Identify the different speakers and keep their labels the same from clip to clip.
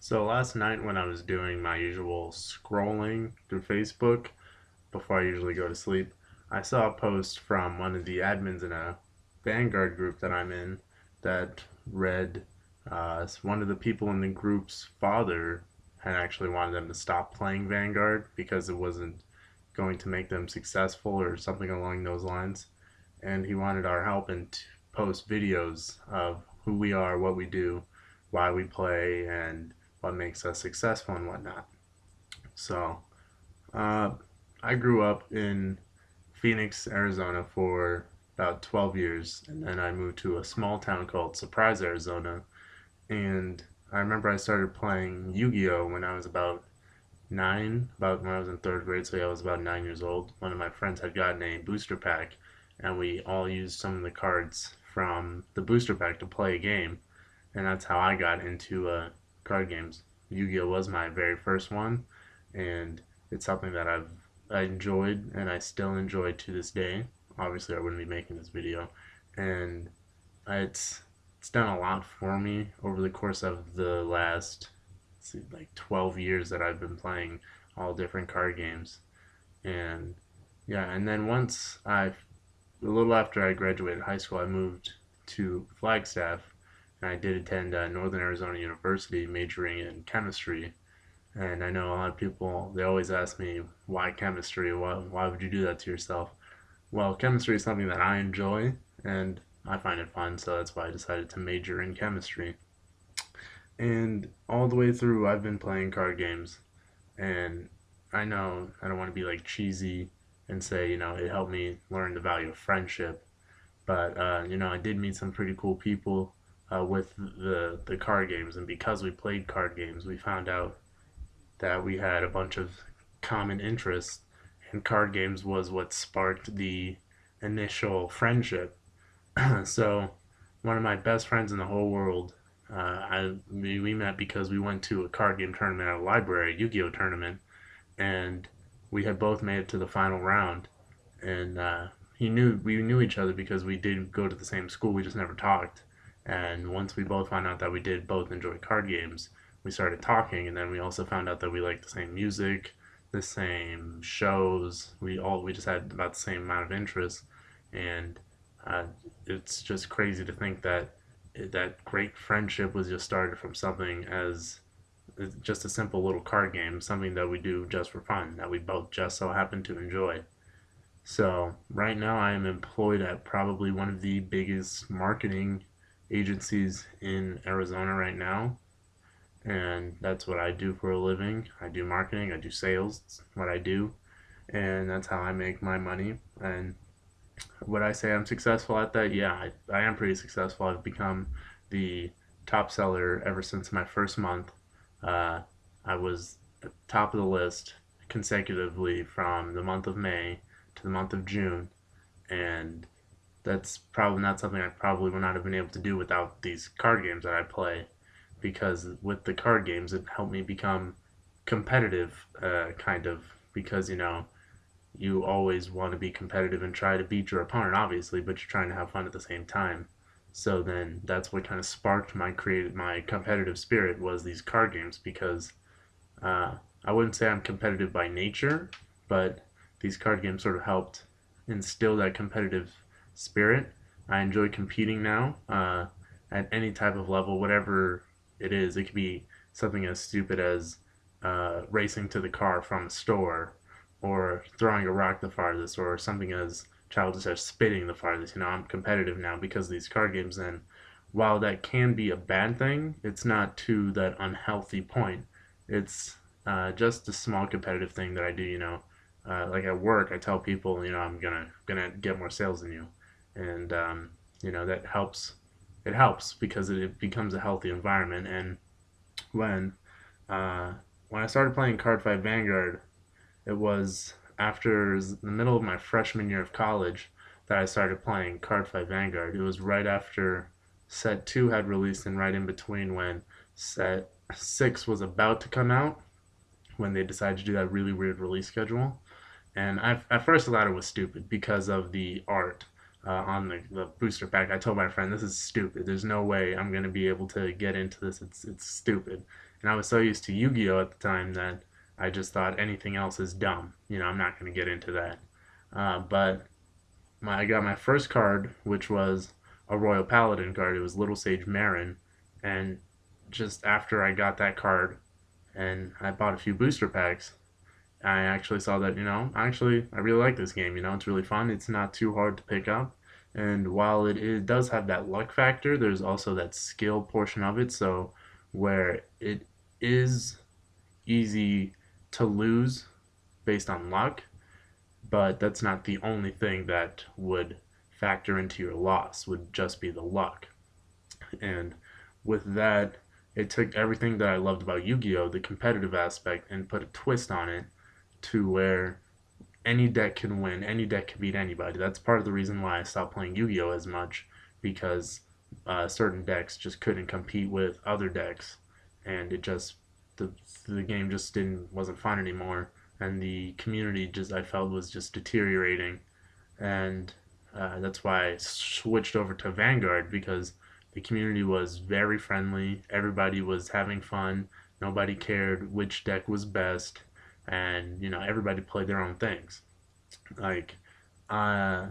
Speaker 1: So last night when I was doing my usual scrolling through Facebook before I usually go to sleep, I saw a post from one of the admins in a Vanguard group that I'm in that read one of the people in the group's father had actually wanted them to stop playing Vanguard because it wasn't going to make them successful or something along those lines. And he wanted our help and to post videos of who we are, what we do, why we play, and what makes us successful and whatnot. So, uh, I grew up in Phoenix, Arizona for about 12 years, and then I moved to a small town called Surprise, Arizona. And I remember I started playing Yu-Gi-Oh when I was about nine, about when I was in third grade, so yeah, I was about 9 years old. One of my friends had gotten a booster pack, and we all used some of the cards from the booster pack to play a game, and that's how I got into card games. Yu-Gi-Oh was my very first one, and it's something that I enjoyed and I still enjoy to this day. Obviously, I wouldn't be making this video, and it's done a lot for me over the course of the last like 12 years that I've been playing all different card games. And yeah, and then a little after I graduated high school, I moved to Flagstaff, and I did attend Northern Arizona University, majoring in chemistry. And I know a lot of people, they always ask me, why chemistry? Why would you do that to yourself? Well, chemistry is something that I enjoy, and I find it fun, so that's why I decided to major in chemistry. And all the way through, I've been playing card games, and I know I don't want to be like cheesy and say, it helped me learn the value of friendship, but I did meet some pretty cool people with the card games, and because we played card games, we found out that we had a bunch of common interests, and card games was what sparked the initial friendship. So, one of my best friends in the whole world, we met because we went to a card game tournament at a library, a Yu-Gi-Oh tournament, and we had both made it to the final round. And we knew each other because we did go to the same school. We just never talked. And once we both found out that we did both enjoy card games, we started talking. And then we also found out that we liked the same music, the same shows. We just had about the same amount of interest. And uh, it's just crazy to think that that great friendship was just started from something as just a simple little card game, something that we do just for fun, that we both just so happen to enjoy. So, right now, I am employed at probably one of the biggest marketing agencies in Arizona right now, and that's what I do for a living. I do marketing, I do sales, it's what I do, and that's how I make my money. And would I say I'm successful at that? Yeah, I am pretty successful. I've become the top seller ever since my first month. Uh, I was at the top of the list consecutively from the month of May to the month of June, and that's probably not something I probably would not have been able to do without these card games that I play. Because with the card games, it helped me become competitive, kind of. Because you always want to be competitive and try to beat your opponent, obviously, but you're trying to have fun at the same time. So then that's what kind of sparked my competitive spirit was these card games because uh, I wouldn't say I'm competitive by nature, but these card games sort of helped instill that competitive spirit. I enjoy competing now at any type of level, whatever it is. It could be something as stupid as racing to the car from a store, or throwing a rock the farthest, or something as childish as spitting the farthest. I'm competitive now because of these card games, and while that can be a bad thing, it's not to that unhealthy point. It's just a small competitive thing that I do. Like at work, I tell people, I'm gonna get more sales than you, and that helps. It helps because it becomes a healthy environment. And when uh, when I started playing Cardfight Vanguard, it was after the middle of my freshman year of college that I started playing Cardfight Vanguard. It was right after set 2 had released and right in between when set 6 was about to come out, when they decided to do that really weird release schedule. And at first I thought it was stupid because of the art. on the booster pack. I told my friend, "This is stupid. There's no way I'm gonna be able to get into this. It's stupid." And I was so used to Yu-Gi-Oh at the time that I just thought anything else is dumb. I'm not gonna get into that. But I got my first card, which was a Royal Paladin card. It was Little Sage Marin, and just after I got that card and I bought a few booster packs, I actually saw that, I really like this game. It's really fun. It's not too hard to pick up. And while it does have that luck factor, there's also that skill portion of it. So where it is easy to lose based on luck, but that's not the only thing that would factor into your loss, would just be the luck. And with that, it took everything that I loved about Yu-Gi-Oh, the competitive aspect, and put a twist on it to where any deck can win, any deck can beat anybody. That's part of the reason why I stopped playing Yu-Gi-Oh as much, because certain decks just couldn't compete with other decks, and the the game just didn't wasn't fun anymore, and the community just I felt was just deteriorating, and that's why I switched over to Vanguard, because the community was very friendly. Everybody was having fun. Nobody cared which deck was best, and everybody played their own things. Like, uh,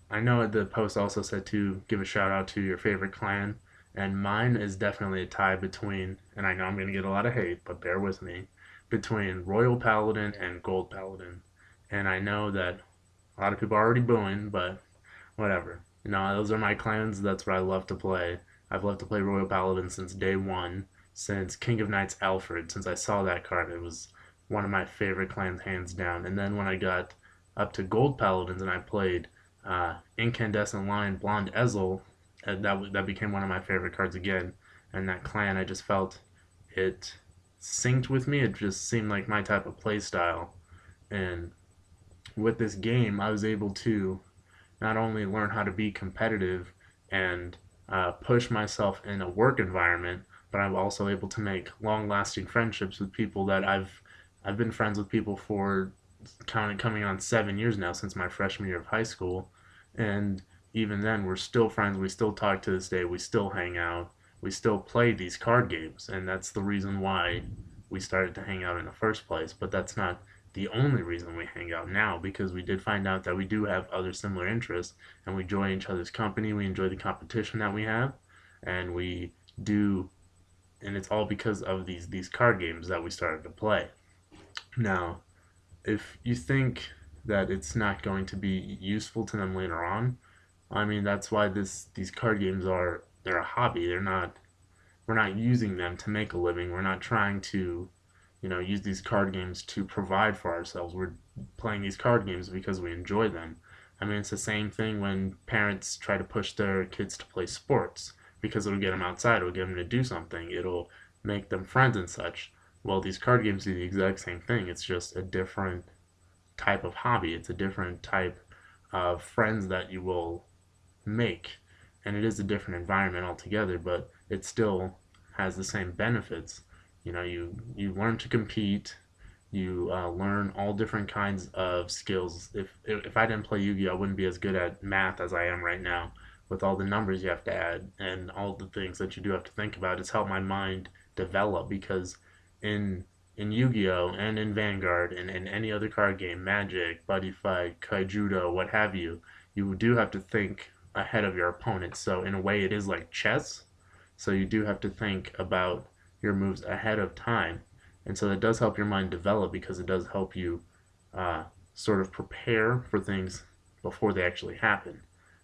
Speaker 1: I know the post also said to give a shout out to your favorite clan, and mine is definitely a tie between, and I know I'm gonna get a lot of hate, but bear with me, between Royal Paladin and Gold Paladin. And I know that a lot of people are already booing, but whatever. Those are my clans. That's what I love to play. I've loved to play Royal Paladin since day one, since King of Knights Alfred. Since I saw that card, it was one of my favorite clans, hands down. And then when I got up to Gold Paladins and I played Incandescent Lion Blonde Ezel, and that became one of my favorite cards again. And that clan, I just felt it synced with me. It just seemed like my type of play style. And with this game, I was able to not only learn how to be competitive and push myself in a work environment, but I'm also able to make long-lasting friendships with people that I've been friends with people for coming on 7 years now, since my freshman year of high school, and even then we're still friends. We still talk to this day. We still hang out. We still play these card games, and that's the reason why we started to hang out in the first place. But that's not the only reason we hang out now, because we did find out that we do have other similar interests, and we enjoy each other's company. We enjoy the competition that we have, and we do, and it's all because of these card games that we started to play. Now, if you think that it's not going to be useful to them later on, I mean, that's why these card games they're a hobby. We're not using them to make a living. We're not trying to use these card games to provide for ourselves. We're playing these card games because we enjoy them. I mean, it's the same thing when parents try to push their kids to play sports, because it'll get them outside, it'll get them to do something, it'll make them friends and such. Well, these card games do the exact same thing. It's just a different type of hobby. It's a different type of friends that you will make, and it is a different environment altogether, but it still has the same benefits. You learn to compete. You learn all different kinds of skills. If I didn't play Yu-Gi-Oh, I wouldn't be as good at math as I am right now, with all the numbers you have to add and all the things that you do have to think about. It's helped my mind develop, because in Yu-Gi-Oh and in Vanguard and in any other card game, Magic, Buddy Fight, Kaijudo, what have you, you do have to think ahead of your opponent. So in a way, it is like chess. So you do have to think about your moves ahead of time, and so that does help your mind develop, because it does help you sort of prepare for things before they actually happen.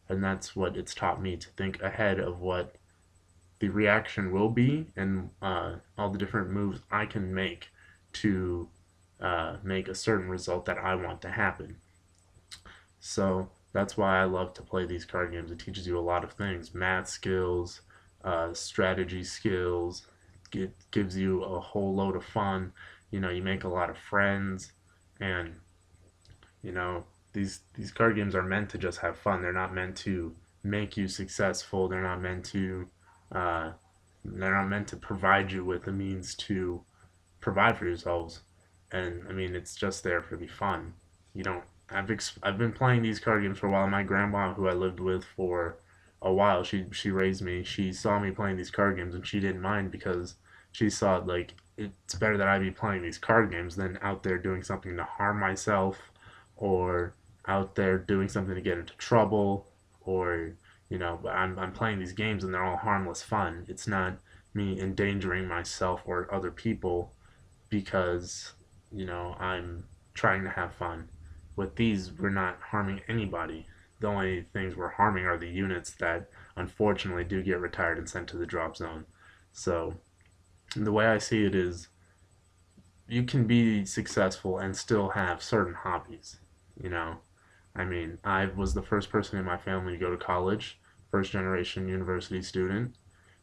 Speaker 1: And that's what it's taught me, to think ahead of what the reaction will be, and all the different moves I can make to make a certain result that I want to happen. So that's why I love to play these card games. It teaches you a lot of things: math skills, strategy skills. It gives you a whole load of fun. You make a lot of friends, and you know these card games are meant to just have fun. They're not meant to make you successful. Uh, they're not meant to provide you with the means to provide for yourselves. And I mean, it's just there for the fun. You don't I've been playing these card games for a while. My grandma, who I lived with for a while, she raised me. She saw me playing these card games, and she didn't mind because she saw like it's better that I be playing these card games than out there doing something to harm myself, or out there doing something to get into trouble, or but I'm playing these games and they're all harmless fun. It's not me endangering myself or other people because I'm trying to have fun. With these, we're not harming anybody. The only things we're harming are the units that unfortunately do get retired and sent to the drop zone. So the way I see it is you can be successful and still have certain hobbies. You know, I mean, I was the first person in my family to go to college, first generation university student,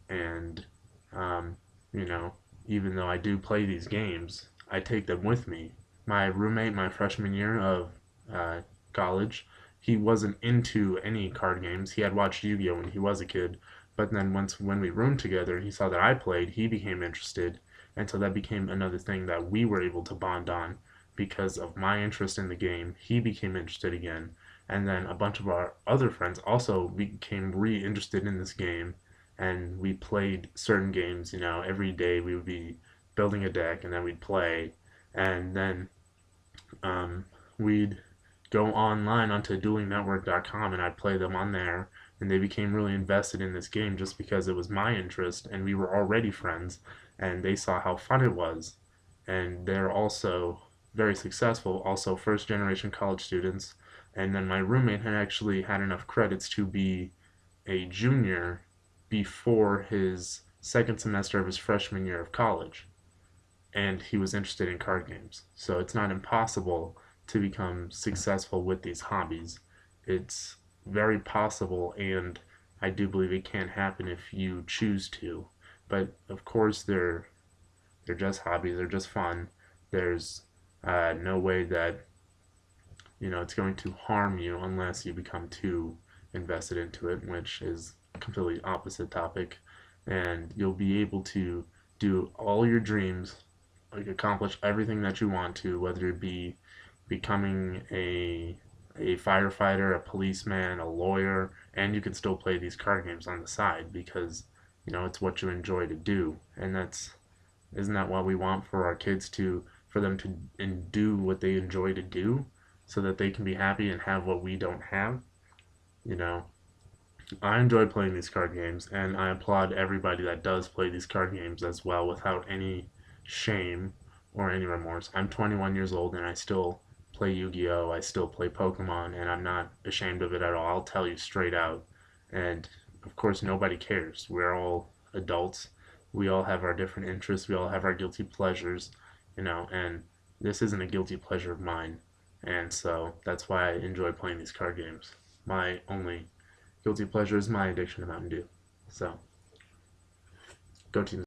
Speaker 1: and um, you know, even though I do play these games, I take them with me. My roommate, my freshman year of uh, college, he wasn't into any card games. He had watched Yu-Gi-Oh when he was a kid, but then once when we roomed together, he saw that I played. He became interested, and so that became another thing that we were able to bond on because of my interest in the game. He became interested again, and then a bunch of our other friends also became re-interested in this game, and we played certain games. Every day we would be building a deck, and then we'd play, and then um, we'd go online onto duelingnetwork.com and I'd play them on there, and they became really invested in this game just because it was my interest and we were already friends, and they saw how fun it was, and they're also very successful, also first generation college students. And then my roommate had actually had enough credits to be a junior before his second semester of his freshman year of college, and he was interested in card games. So it's not impossible to become successful with these hobbies. It's very possible, and I do believe it can happen if you choose to. But of course, they're just hobbies. They're just fun. There's no way that it's going to harm you unless you become too invested into it, which is a completely opposite topic. And you'll be able to do all your dreams, like accomplish everything that you want to, whether it be becoming a firefighter, a policeman, a lawyer, and you can still play these card games on the side because it's what you enjoy to do, and that's isn't that what we want for our kids to for them to and do what they enjoy to do so that they can be happy and have what we don't have? You know, I enjoy playing these card games, and I applaud everybody that does play these card games as well without any shame or any remorse. I'm 21 years old and I still play Yu-Gi-Oh! I still play Pokemon, and I'm not ashamed of it at all. I'll tell you straight out. And of course, nobody cares. We're all adults. We all have our different interests. We all have our guilty pleasures, and this isn't a guilty pleasure of mine. And so that's why I enjoy playing these card games. My only guilty pleasure is my addiction to Mountain Dew. So, go teams.